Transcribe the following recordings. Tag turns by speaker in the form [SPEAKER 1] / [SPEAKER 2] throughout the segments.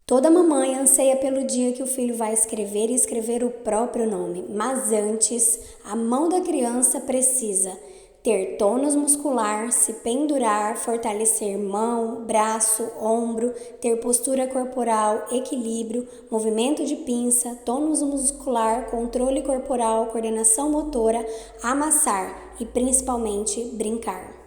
[SPEAKER 1] Toda mamãe anseia pelo dia que o filho vai escrever e escrever o próprio nome, mas antes, a mão da criança precisa ter tônus muscular, se pendurar, fortalecer mão, braço, ombro, ter postura corporal, equilíbrio, movimento de pinça, tônus muscular, controle corporal, coordenação motora, amassar e principalmente brincar.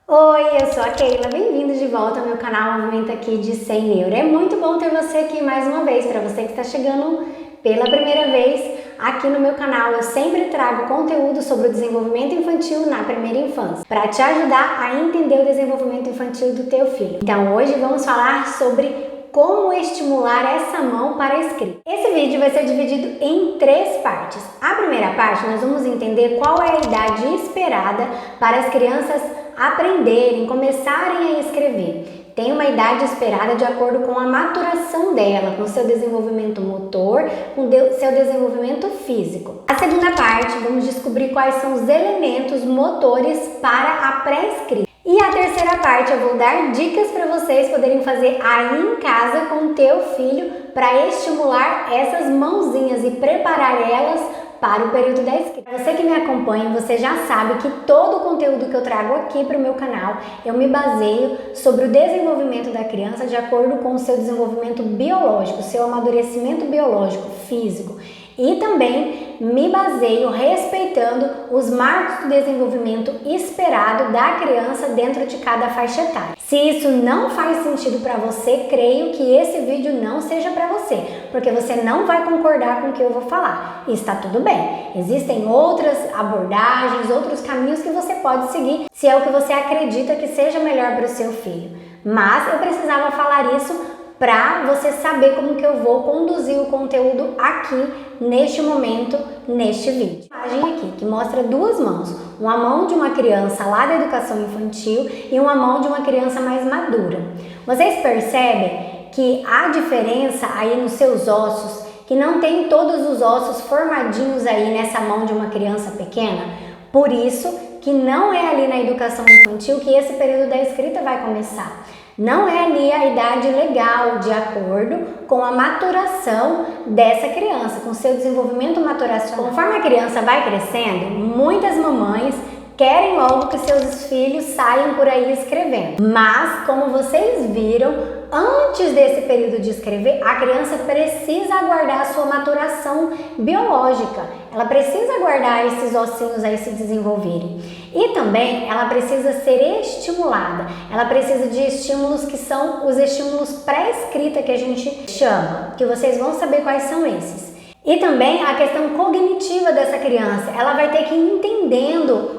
[SPEAKER 1] Oi, eu sou a Keila, bem-vindos de volta ao meu canal Movimento aqui de 100 €. É muito bom ter você aqui mais uma vez. Para você que está chegando pela primeira vez aqui no meu canal, eu sempre trago conteúdo sobre o desenvolvimento infantil na primeira infância, para te ajudar a entender o desenvolvimento infantil do teu filho. Então hoje vamos falar sobre como estimular essa mão para a escrita. Esse vídeo vai ser dividido em 3 partes. A primeira parte nós vamos entender qual é a idade esperada para as crianças aprenderem, começarem a escrever. Tem uma idade esperada de acordo com a maturação dela, com o seu desenvolvimento motor, com o seu desenvolvimento físico. A segunda parte, vamos descobrir quais são os elementos motores para a pré-escrita. E a terceira parte, eu vou dar dicas para vocês poderem fazer aí em casa com o teu filho para estimular essas mãozinhas e preparar elas para o período da escrita. Você que me acompanha, você já sabe que todo o conteúdo que eu trago aqui para o meu canal, eu me baseio sobre o desenvolvimento da criança de acordo com o seu desenvolvimento biológico, seu amadurecimento biológico, físico. E também me baseio respeitando os marcos do desenvolvimento esperado da criança dentro de cada faixa etária. Se isso não faz sentido para você, creio que esse vídeo não seja para você, porque você não vai concordar com o que eu vou falar. E está tudo bem. Existem outras abordagens, outros caminhos que você pode seguir, se é o que você acredita que seja melhor para o seu filho. Mas eu precisava falar isso para você saber como que eu vou conduzir o conteúdo aqui, neste momento, neste vídeo. Imagem aqui que mostra 2 mãos, uma mão de uma criança lá da educação infantil e uma mão de uma criança mais madura. Vocês percebem que há diferença aí nos seus ossos, que não tem todos os ossos formadinhos aí nessa mão de uma criança pequena? Por isso que não é ali na educação infantil que esse período da escrita vai começar. Não é ali a idade legal, de acordo com a maturação dessa criança, com seu desenvolvimento maturacional. Conforme a criança vai crescendo, muitas mamães querem logo que seus filhos saiam por aí escrevendo. Mas, como vocês viram, antes desse período de escrever, a criança precisa aguardar a sua maturação biológica. Ela precisa aguardar esses ossinhos aí se desenvolverem. E também ela precisa ser estimulada. Ela precisa de estímulos que são os estímulos pré-escrita que a gente chama, que vocês vão saber quais são esses. E também a questão cognitiva dessa criança. Ela vai ter que ir entendendo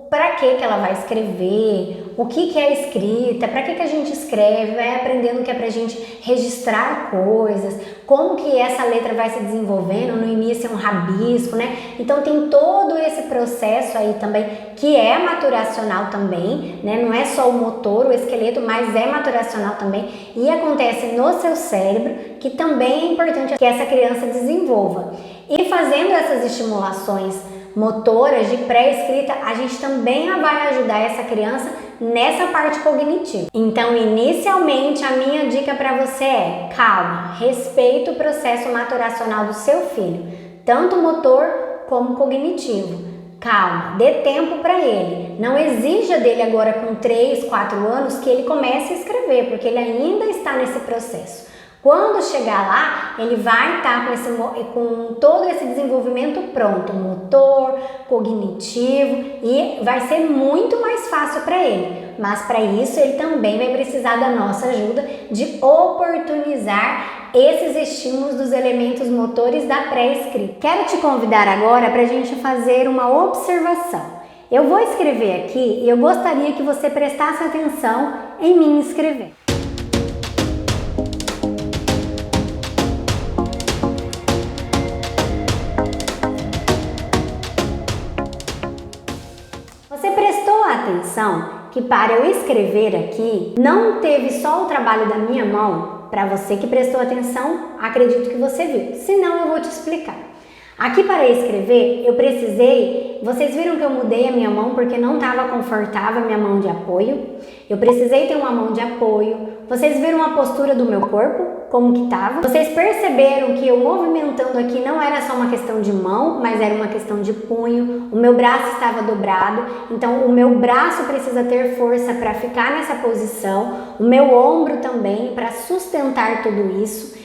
[SPEAKER 1] para que ela vai escrever, o que é escrita, para que a gente escreve, vai aprendendo que é pra gente registrar coisas, como que essa letra vai se desenvolvendo, no início é um rabisco, né? Então tem todo esse processo aí também, que é maturacional também, né? Não é só o motor, o esqueleto, mas é maturacional também e acontece no seu cérebro, que também é importante que essa criança desenvolva. E fazendo essas estimulações motoras de pré-escrita, a gente também vai ajudar essa criança nessa parte cognitiva. Então, inicialmente, a minha dica para você é: calma, respeita o processo maturacional do seu filho, tanto motor como cognitivo. Calma, dê tempo para ele. Não exija dele agora com 3, 4 anos que ele comece a escrever, porque ele ainda está nesse processo. Quando chegar lá, ele vai estar com todo esse desenvolvimento pronto, motor, cognitivo, e vai ser muito mais fácil para ele. Mas para isso ele também vai precisar da nossa ajuda de oportunizar esses estímulos dos elementos motores da pré-escrita. Quero te convidar agora para a gente fazer uma observação. Eu vou escrever aqui e eu gostaria que você prestasse atenção em mim escrever. Atenção que para eu escrever aqui não teve só o trabalho da minha mão. Para você que prestou atenção, acredito que você viu, senão eu vou te explicar. Aqui para escrever, eu precisei, vocês viram que eu mudei a minha mão porque não estava confortável a minha mão de apoio. Eu precisei ter uma mão de apoio. Vocês viram a postura do meu corpo, como que estava? Vocês perceberam que eu movimentando aqui não era só uma questão de mão, mas era uma questão de punho. O meu braço estava dobrado, então o meu braço precisa ter força para ficar nessa posição. O meu ombro também, para sustentar tudo isso.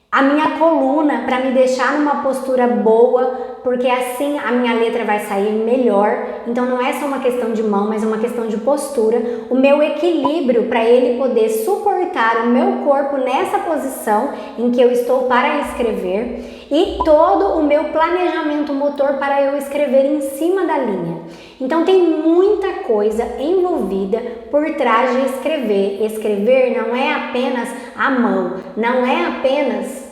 [SPEAKER 1] A minha coluna para me deixar numa postura boa, porque assim a minha letra vai sair melhor. Então não é só uma questão de mão, mas é uma questão de postura. O meu equilíbrio para ele poder suportar o meu corpo nessa posição em que eu estou para escrever e todo o meu planejamento motor para eu escrever em cima da linha. Então tem muita coisa envolvida por trás de escrever. Escrever não é apenas a mão, não é apenas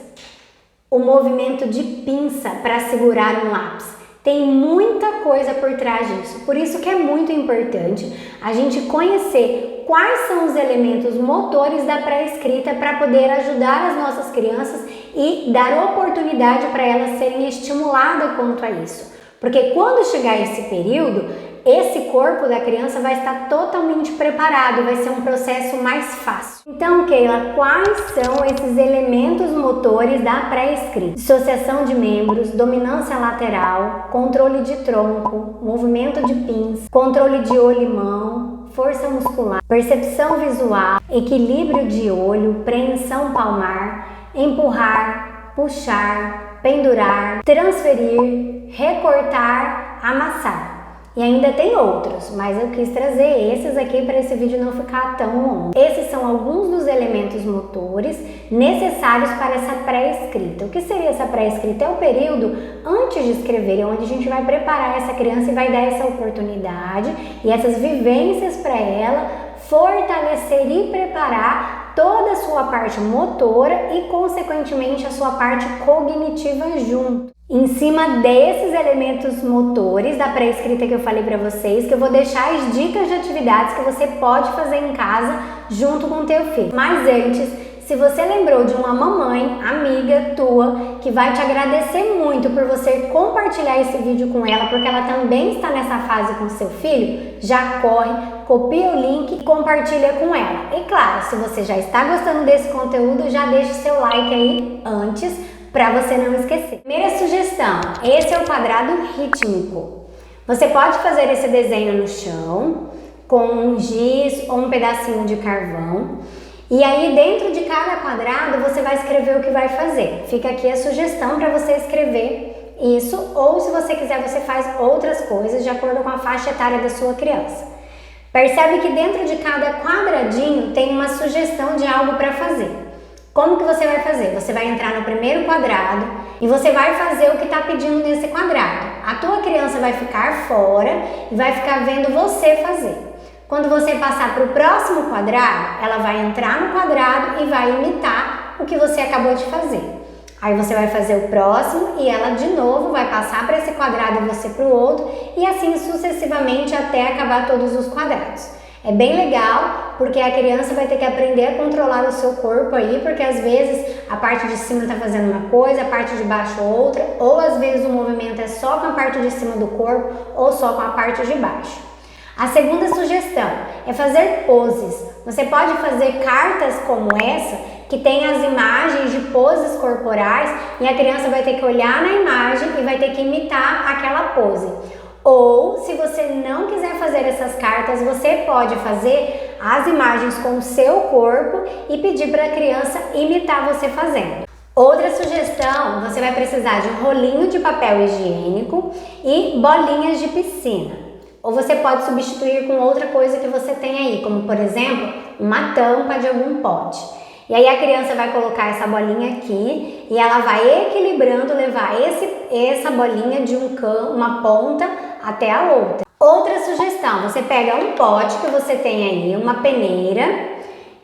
[SPEAKER 1] o movimento de pinça para segurar um lápis. Tem muita coisa por trás disso. Por isso que é muito importante a gente conhecer quais são os elementos motores da pré-escrita para poder ajudar as nossas crianças e dar oportunidade para elas serem estimuladas quanto a isso. Porque quando chegar esse período, esse corpo da criança vai estar totalmente preparado, vai ser um processo mais fácil. Então, Keila, quais são esses elementos motores da pré-escrita? Dissociação de membros, dominância lateral, controle de tronco, movimento de pinça, controle de olho e mão, força muscular, percepção visual, equilíbrio de olho, preensão palmar, empurrar, puxar, pendurar, transferir, recortar, amassar. E ainda tem outros, mas eu quis trazer esses aqui para esse vídeo não ficar tão longo. Esses são alguns dos elementos motores necessários para essa pré-escrita. O que seria essa pré-escrita? É o período antes de escrever, onde a gente vai preparar essa criança e vai dar essa oportunidade e essas vivências para ela fortalecer e preparar toda a sua parte motora e, consequentemente, a sua parte cognitiva junto. Em cima desses elementos motores da pré-escrita que eu falei para vocês, que eu vou deixar as dicas de atividades que você pode fazer em casa junto com o teu filho. Mas antes, se você lembrou de uma mamãe, amiga tua, que vai te agradecer muito por você compartilhar esse vídeo com ela, porque ela também está nessa fase com seu filho, já corre, copia o link e compartilha com ela. E claro, se você já está gostando desse conteúdo, já deixa o seu like aí antes, para você não esquecer. Primeira sugestão, esse é o quadrado rítmico. Você pode fazer esse desenho no chão, com um giz ou um pedacinho de carvão. E aí dentro de cada quadrado você vai escrever o que vai fazer. Fica aqui a sugestão para você escrever isso, ou se você quiser você faz outras coisas de acordo com a faixa etária da sua criança. Percebe que dentro de cada quadradinho tem uma sugestão de algo para fazer. Como que você vai fazer? Você vai entrar no primeiro quadrado e você vai fazer o que está pedindo nesse quadrado. A tua criança vai ficar fora e vai ficar vendo você fazer. Quando você passar para o próximo quadrado, ela vai entrar no quadrado e vai imitar o que você acabou de fazer. Aí você vai fazer o próximo e ela de novo vai passar para esse quadrado e você para o outro e assim sucessivamente até acabar todos os quadrados. É bem legal, porque a criança vai ter que aprender a controlar o seu corpo aí, porque às vezes a parte de cima está fazendo uma coisa, a parte de baixo outra, ou às vezes o movimento é só com a parte de cima do corpo ou só com a parte de baixo. A segunda sugestão é fazer poses. Você pode fazer cartas como essa, que tem as imagens de poses corporais e a criança vai ter que olhar na imagem e vai ter que imitar aquela pose. Ou, se você não quiser fazer essas cartas, você pode fazer as imagens com o seu corpo e pedir para a criança imitar você fazendo. Outra sugestão, você vai precisar de um rolinho de papel higiênico e bolinhas de piscina. Ou você pode substituir com outra coisa que você tem aí, como por exemplo, uma tampa de algum pote. E aí a criança vai colocar essa bolinha aqui e ela vai equilibrando, levar essa bolinha de uma ponta até a outra. Outra sugestão, você pega um pote que você tem aí, uma peneira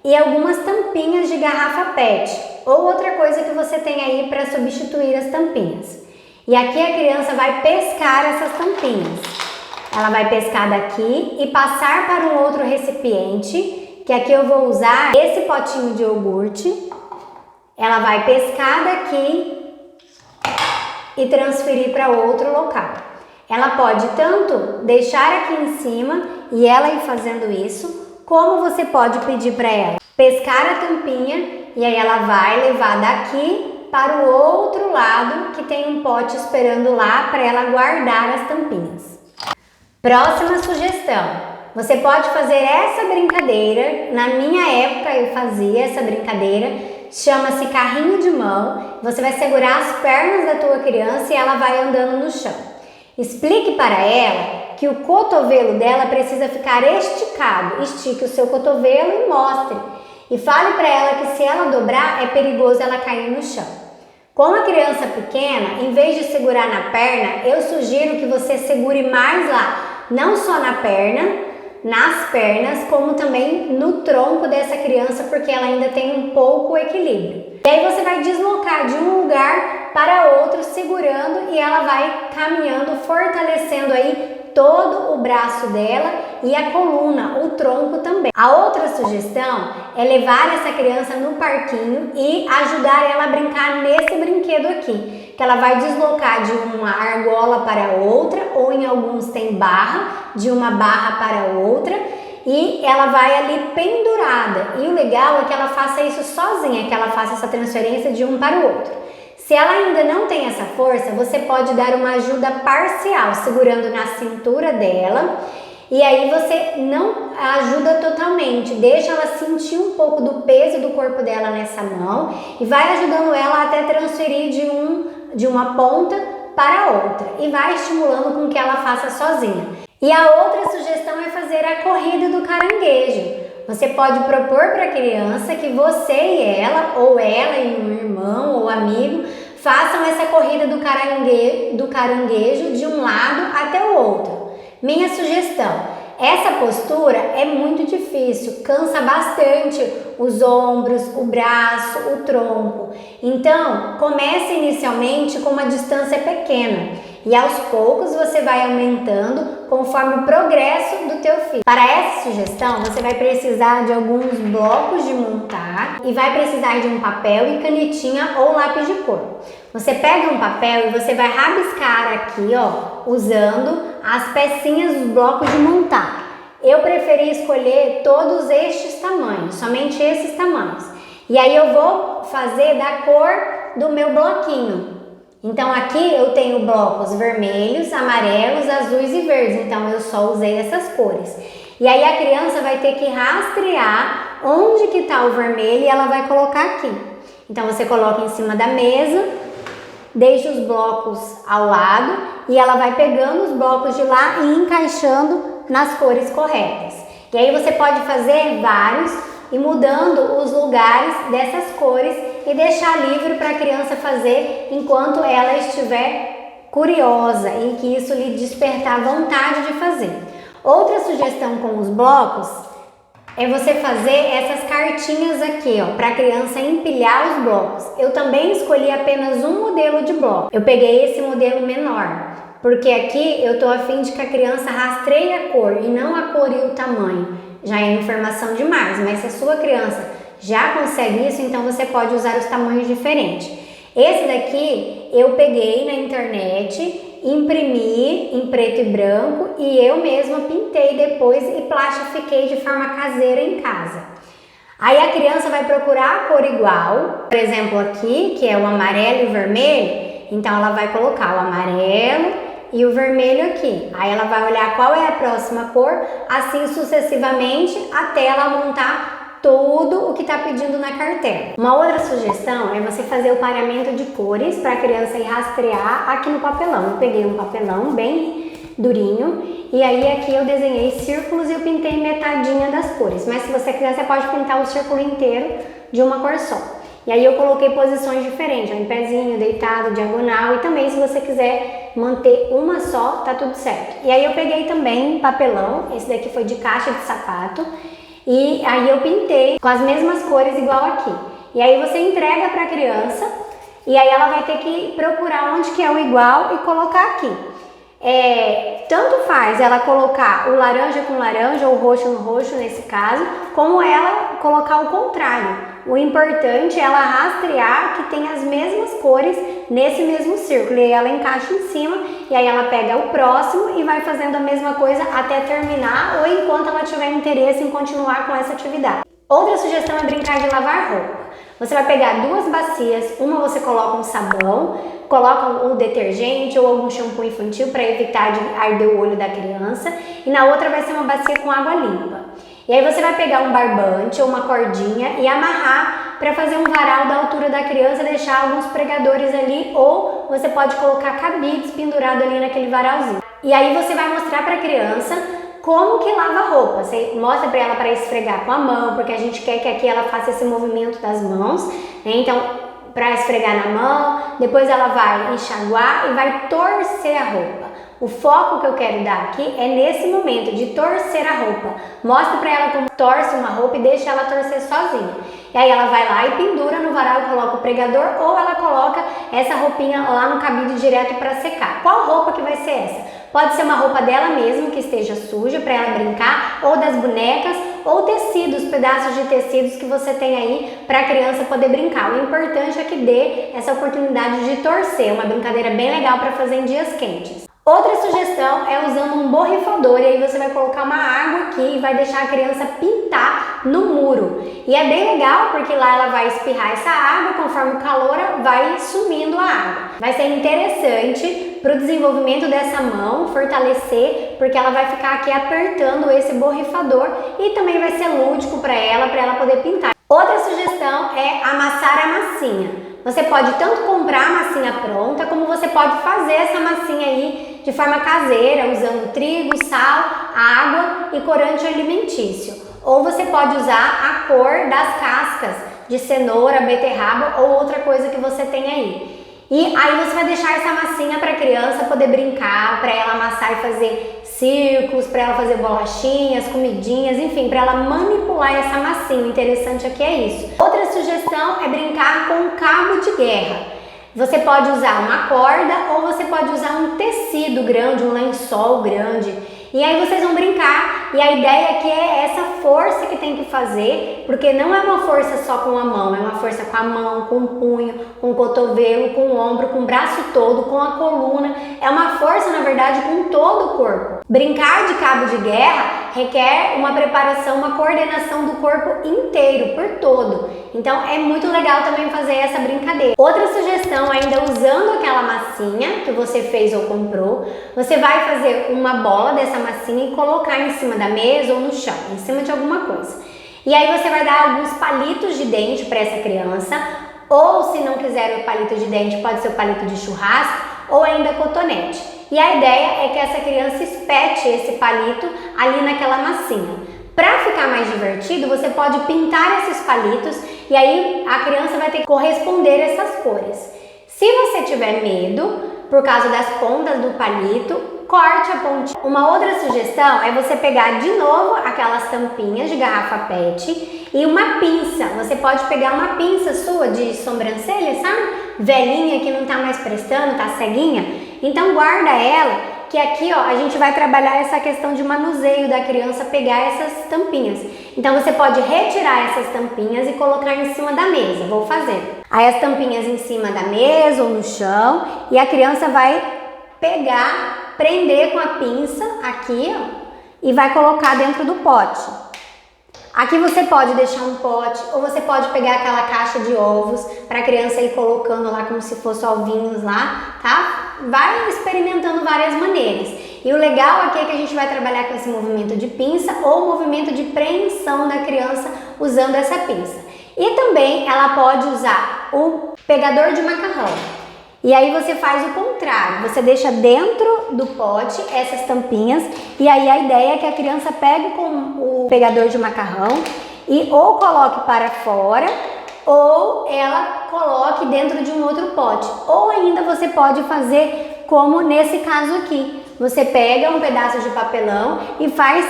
[SPEAKER 1] e algumas tampinhas de garrafa PET ou outra coisa que você tem aí para substituir as tampinhas. E aqui a criança vai pescar essas tampinhas. Ela vai pescar daqui e passar para um outro recipiente, que aqui eu vou usar esse potinho de iogurte. Ela vai pescar daqui e transferir para outro local. Ela pode tanto deixar aqui em cima e ela ir fazendo isso, como você pode pedir para ela pescar a tampinha e aí ela vai levar daqui para o outro lado que tem um pote esperando lá para ela guardar as tampinhas. Próxima sugestão. Você pode fazer essa brincadeira. Na minha época eu fazia essa brincadeira. Chama-se carrinho de mão. Você vai segurar as pernas da tua criança e ela vai andando no chão. Explique para ela que o cotovelo dela precisa ficar esticado. Estique o seu cotovelo e mostre. E fale para ela que se ela dobrar é perigoso ela cair no chão. Com a criança pequena, em vez de segurar na perna, eu sugiro que você segure mais lá, não só na perna, nas pernas, como também no tronco dessa criança, porque ela ainda tem um pouco equilíbrio. E aí você vai deslocar de um lugar para outro, segurando, e ela vai caminhando, fortalecendo aí todo o braço dela e a coluna, o tronco também. A outra sugestão é levar essa criança no parquinho e ajudar ela a brincar nesse brinquedo aqui, que ela vai deslocar de uma argola para outra, ou em alguns tem barra, de uma barra para outra, e ela vai ali pendurada. E o legal é que ela faça isso sozinha, que ela faça essa transferência de um para o outro. Se ela ainda não tem essa força, você pode dar uma ajuda parcial, segurando na cintura dela, e aí você não ajuda totalmente, deixa ela sentir um pouco do peso do corpo dela nessa mão e vai ajudando ela até transferir de uma ponta para outra e vai estimulando com que ela faça sozinha. E a outra sugestão é fazer a corrida do caranguejo. Você pode propor para a criança que você e ela, ou ela e um irmão ou amigo, façam essa corrida do caranguejo de um lado até o outro. Minha sugestão, essa postura é muito difícil, cansa bastante os ombros, o braço, o tronco. Então, comece inicialmente com uma distância pequena e aos poucos você vai aumentando conforme o progresso do teu filho. Para essa sugestão, você vai precisar de alguns blocos de montar e vai precisar de um papel e canetinha ou lápis de cor. Você pega um papel e você vai rabiscar aqui, ó, usando as pecinhas dos blocos de montar. Eu preferi escolher todos estes tamanhos, somente esses tamanhos. E aí eu vou fazer da cor do meu bloquinho. Então aqui eu tenho blocos vermelhos, amarelos, azuis e verdes, então eu só usei essas cores. E aí a criança vai ter que rastrear onde que está o vermelho e ela vai colocar aqui. Então você coloca em cima da mesa, deixa os blocos ao lado e ela vai pegando os blocos de lá e encaixando nas cores corretas. E aí você pode fazer vários e mudando os lugares dessas cores e deixar livre para a criança fazer enquanto ela estiver curiosa e que isso lhe despertar vontade de fazer. Outra sugestão com os blocos é você fazer essas cartinhas aqui, ó, para a criança empilhar os blocos. Eu também escolhi apenas um modelo de bloco. Eu peguei esse modelo menor, porque aqui eu tô a fim de que a criança rastreie a cor e não a cor e o tamanho. Já é informação demais, mas se a sua criança já consegue isso, então você pode usar os tamanhos diferentes. Esse daqui eu peguei na internet, imprimi em preto e branco e eu mesma pintei depois e plastifiquei de forma caseira em casa. Aí a criança vai procurar a cor igual, por exemplo aqui, que é o amarelo e o vermelho, então ela vai colocar o amarelo e o vermelho aqui. Aí ela vai olhar qual é a próxima cor, assim sucessivamente, até ela montar tudo o que está pedindo na cartela. Uma outra sugestão é você fazer o pareamento de cores para a criança ir rastrear aqui no papelão. Eu peguei um papelão bem durinho e aí aqui eu desenhei círculos e eu pintei metadinha das cores. Mas se você quiser, você pode pintar o círculo inteiro de uma cor só. E aí eu coloquei posições diferentes, em pezinho, deitado, diagonal, e também se você quiser manter uma só, tá tudo certo. E aí eu peguei também papelão, esse daqui foi de caixa de sapato, e aí eu pintei com as mesmas cores igual aqui. E aí você entrega para a criança, e aí ela vai ter que procurar onde que é o igual e colocar aqui. Tanto faz ela colocar o laranja com laranja ou roxo no roxo nesse caso, como ela colocar o contrário. O importante é ela rastrear que tem as mesmas cores nesse mesmo círculo, e aí ela encaixa em cima, e aí ela pega o próximo e vai fazendo a mesma coisa até terminar, ou enquanto ela tiver interesse em continuar com essa atividade. Outra sugestão é brincar de lavar roupa. Você vai pegar 2 bacias, uma você coloca um sabão, coloca um detergente ou algum shampoo infantil para evitar de arder o olho da criança, e na outra vai ser uma bacia com água limpa. E aí você vai pegar um barbante ou uma cordinha e amarrar para fazer um varal da altura da criança, deixar alguns pregadores ali, ou você pode colocar cabides pendurados ali naquele varalzinho. E aí você vai mostrar para a criança como que lava a roupa. Você mostra para ela para esfregar com a mão, porque a gente quer que aqui ela faça esse movimento das mãos, né? Então, para esfregar na mão, depois ela vai enxaguar e vai torcer a roupa. O foco que eu quero dar aqui é nesse momento de torcer a roupa. Mostra para ela como torce uma roupa e deixa ela torcer sozinha. E aí ela vai lá e pendura no varal, coloca o pregador, ou ela coloca essa roupinha lá no cabide direto para secar. Qual roupa que vai ser essa? Pode ser uma roupa dela mesma que esteja suja para ela brincar, ou das bonecas, ou tecidos, pedaços de tecidos que você tem aí para a criança poder brincar. O importante é que dê essa oportunidade de torcer, uma brincadeira bem legal para fazer em dias quentes. Outra sugestão é usando um borrifador, e aí você vai colocar uma água aqui e vai deixar a criança pintar no muro. E é bem legal porque lá ela vai espirrar essa água, conforme o calor vai sumindo a água. Vai ser interessante para o desenvolvimento dessa mão, fortalecer, porque ela vai ficar aqui apertando esse borrifador, e também vai ser lúdico para ela poder pintar. Outra sugestão é amassar a massinha. Você pode tanto comprar a massinha pronta, como você pode fazer essa massinha aí de forma caseira, usando trigo, sal, água e corante alimentício. Ou você pode usar a cor das cascas de cenoura, beterraba ou outra coisa que você tem aí. E aí você vai deixar essa massinha para a criança poder brincar, para ela amassar e fazer círculos, para ela fazer bolachinhas, comidinhas, enfim, para ela manipular essa massinha. O interessante aqui é isso. Outra sugestão é brincar com um cabo de guerra. Você pode usar uma corda ou você pode usar um tecido grande, um lençol grande. E aí vocês vão brincar, e a ideia aqui é essa força que tem que fazer, porque não é uma força só com a mão, é uma força com a mão, com o punho, com o cotovelo, com o ombro, com o braço todo, com a coluna. É uma força, na verdade, com todo o corpo. Brincar de cabo de guerra requer uma preparação, uma coordenação do corpo inteiro, por todo. Então é muito legal também fazer essa brincadeira. Outra sugestão, ainda usando aquela massinha que você fez ou comprou, você vai fazer uma bola dessa massinha e colocar em cima da mesa ou no chão, em cima de alguma coisa. E aí você vai dar alguns palitos de dente para essa criança, ou se não quiser o palito de dente, pode ser o palito de churrasco ou ainda cotonete. E a ideia é que essa criança espete esse palito ali naquela massinha. Para ficar mais divertido, você pode pintar esses palitos e aí a criança vai ter que corresponder essas cores. Se você tiver medo, por causa das pontas do palito, corte a pontinha. Uma outra sugestão é você pegar de novo aquelas tampinhas de garrafa PET e uma pinça. Você pode pegar uma pinça sua de sobrancelha, sabe? Velhinha que não tá mais prestando, tá ceguinha. Então guarda ela, que aqui ó, a gente vai trabalhar essa questão de manuseio da criança pegar essas tampinhas. Então você pode retirar essas tampinhas e colocar em cima da mesa. Vou fazer. Aí as tampinhas em cima da mesa ou no chão, e a criança vai pegar, prender com a pinça aqui, ó, e vai colocar dentro do pote. Aqui você pode deixar um pote, ou você pode pegar aquela caixa de ovos para a criança ir colocando lá como se fosse ovinhos lá, tá? Vai experimentando várias maneiras. E o legal aqui é que a gente vai trabalhar com esse movimento de pinça ou movimento de preensão da criança usando essa pinça. E também ela pode usar o pegador de macarrão. E aí você faz o contrário, você deixa dentro do pote essas tampinhas, e aí a ideia é que a criança pegue com o pegador de macarrão e ou coloque para fora, ou ela coloque dentro de um outro pote. Ou ainda você pode fazer como nesse caso aqui, você pega um pedaço de papelão e faz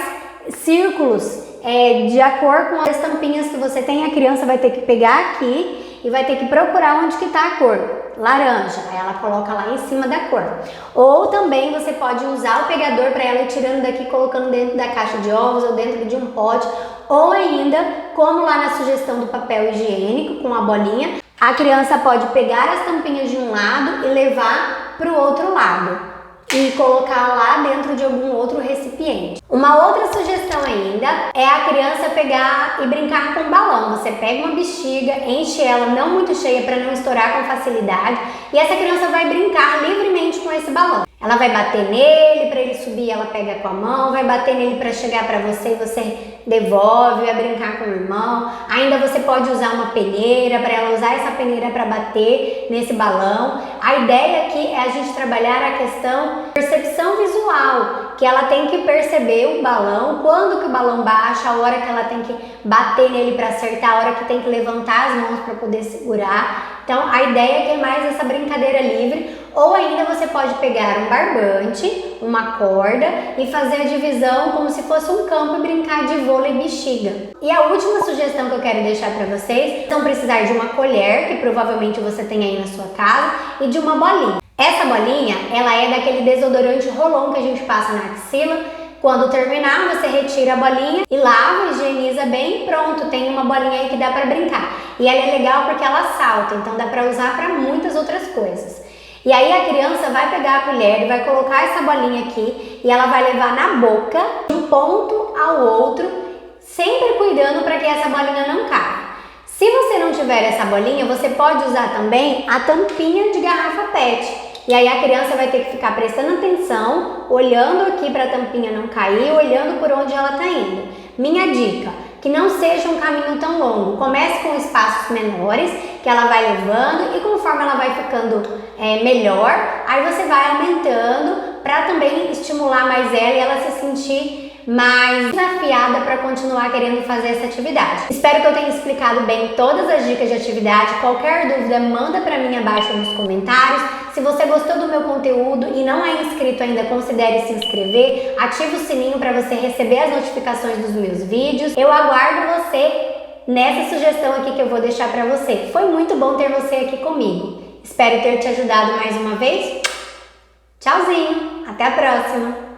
[SPEAKER 1] círculos de acordo com as tampinhas que você tem. A criança vai ter que pegar aqui e vai ter que procurar onde que tá a cor. Laranja, aí ela coloca lá em cima da cor. Ou também você pode usar o pegador para ela ir tirando daqui, colocando dentro da caixa de ovos ou dentro de um pote. Ou ainda, como lá na sugestão do papel higiênico com a bolinha, a criança pode pegar as tampinhas de um lado e levar para o outro lado e colocar lá dentro de algum outro recipiente. Uma outra sugestão ainda é a criança pegar e brincar com balão. Você pega uma bexiga, enche ela não muito cheia para não estourar com facilidade e essa criança vai brincar livremente com esse balão. Ela vai bater nele, para ele subir ela pega com a mão, vai bater nele para chegar para você e você devolve, vai brincar com o irmão. Ainda você pode usar uma peneira, para ela usar essa peneira para bater nesse balão. A ideia aqui é a gente trabalhar a questão percepção visual, que ela tem que perceber o balão, quando que o balão baixa, a hora que ela tem que bater nele para acertar, a hora que tem que levantar as mãos para poder segurar. Então a ideia é que é mais essa brincadeira livre. Ou ainda você pode pegar um barbante, uma corda e fazer a divisão como se fosse um campo e brincar de vôlei bexiga. E a última sugestão que eu quero deixar para vocês vão precisar de uma colher, que provavelmente você tem aí na sua casa, e de uma bolinha. Essa bolinha, ela é daquele desodorante Rolon que a gente passa na axila. Quando terminar, você retira a bolinha e lava, higieniza bem, pronto, tem uma bolinha aí que dá para brincar. E ela é legal porque ela salta, então dá para usar para muitas outras coisas. E aí a criança vai pegar a colher e vai colocar essa bolinha aqui e ela vai levar na boca de um ponto ao outro, sempre cuidando para que essa bolinha não caia. Se você não tiver essa bolinha, você pode usar também a tampinha de garrafa PET. E aí a criança vai ter que ficar prestando atenção, olhando aqui para a tampinha não cair, olhando por onde ela está indo. Minha dica, que não seja um caminho tão longo. Comece com espaços menores, que ela vai levando e conforme ela vai ficando melhor, aí você vai aumentando para também estimular mais ela e ela se sentir mais desafiada para continuar querendo fazer essa atividade. Espero que eu tenha explicado bem todas as dicas de atividade. Qualquer dúvida, manda para mim abaixo nos comentários. Se você gostou do meu conteúdo e não é inscrito ainda, considere se inscrever, ative o sininho para você receber as notificações dos meus vídeos. Eu aguardo você nessa sugestão aqui que eu vou deixar para você. Foi muito bom ter você aqui comigo. Espero ter te ajudado mais uma vez. Tchauzinho, até a próxima!